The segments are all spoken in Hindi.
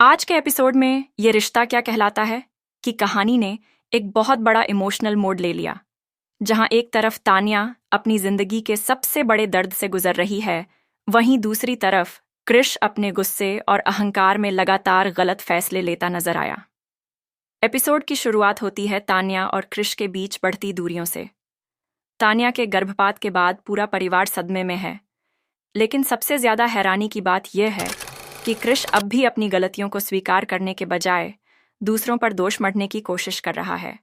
आज के एपिसोड में ये रिश्ता क्या कहलाता है कि कहानी ने एक बहुत बड़ा इमोशनल मोड़ ले लिया। जहां एक तरफ तान्या अपनी जिंदगी के सबसे बड़े दर्द से गुजर रही है, वहीं दूसरी तरफ कृष अपने गुस्से और अहंकार में लगातार गलत फैसले लेता नजर आया। एपिसोड की शुरुआत होती है तान्या और कृष के बीच बढ़ती दूरियों से। तान्या के गर्भपात के बाद पूरा परिवार सदमे में है, लेकिन सबसे ज्यादा हैरानी की बात यह है कि कृष अब भी अपनी गलतियों को स्वीकार करने के बजाय दूसरों पर दोष मढ़ने की कोशिश कर रहा है।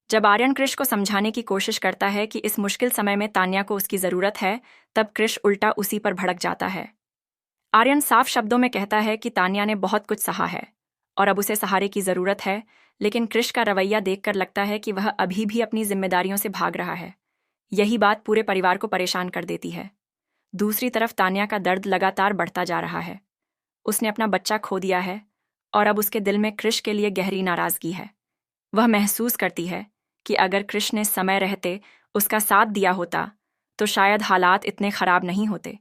जब आर्यन कृष को समझाने की कोशिश करता है कि इस मुश्किल समय में तान्या को उसकी जरूरत है, तब कृष उल्टा उसी पर भड़क जाता है। आर्यन साफ शब्दों में कहता है कि तान्या ने बहुत कुछ सहा है और अब उसे सहारे की जरूरत है, लेकिन कृष का रवैया देखकर लगता है कि वह अभी भी अपनी जिम्मेदारियों से भाग रहा है। यही बात पूरे परिवार को परेशान कर देती है। दूसरी तरफ तान्या का दर्द लगातार बढ़ता जा रहा है। उसने अपना बच्चा खो दिया है और अब उसके दिल में कृष के लिए गहरी नाराजगी है। वह महसूस करती है कि अगर कृष ने समय रहते उसका साथ दिया होता तो शायद हालात इतने खराब नहीं होते।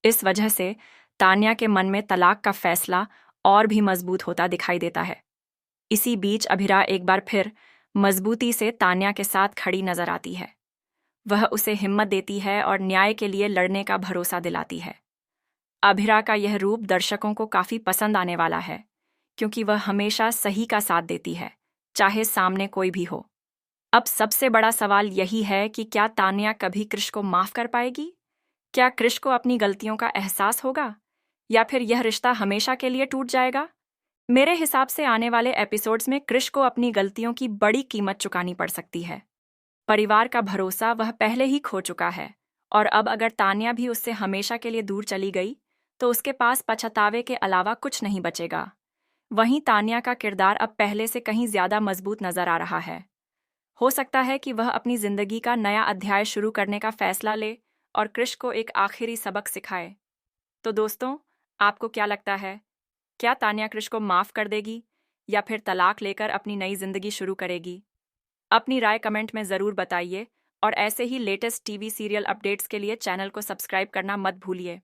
इस वजह से तान्या के मन में तलाक का फैसला और भी मजबूत होता दिखाई देता है। इसी बीच अभिरा एक बार फिर मजबूती से तान्या के साथ खड़ी नजर आती है। वह उसे हिम्मत देती है और न्याय के लिए लड़ने का भरोसा दिलाती है। अभिरा का यह रूप दर्शकों को काफी पसंद आने वाला है, क्योंकि वह हमेशा सही का साथ देती है, चाहे सामने कोई भी हो। अब सबसे बड़ा सवाल यही है कि क्या तान्या कभी कृष को माफ कर पाएगी? क्या कृष को अपनी गलतियों का एहसास होगा, या फिर यह रिश्ता हमेशा के लिए टूट जाएगा? मेरे हिसाब से आने वाले एपिसोड्स में कृष को अपनी गलतियों की बड़ी कीमत चुकानी पड़ सकती है। परिवार का भरोसा वह पहले ही खो चुका है, और अब अगर तान्या भी उससे हमेशा के लिए दूर चली गई तो उसके पास पछतावे के अलावा कुछ नहीं बचेगा। वहीं तान्या का किरदार अब पहले से कहीं ज्यादा मजबूत नजर आ रहा है। हो सकता है कि वह अपनी जिंदगी का नया अध्याय शुरू करने का फैसला ले और कृष को एक आखिरी सबक सिखाए। तो दोस्तों, आपको क्या लगता है? क्या तान्या कृष को माफ कर देगी या फिर तलाक लेकर अपनी नई जिंदगी शुरू करेगी? अपनी राय कमेंट में जरूर बताइए और ऐसे ही लेटेस्ट टीवी सीरियल अपडेट्स के लिए चैनल को सब्सक्राइब करना मत भूलिए।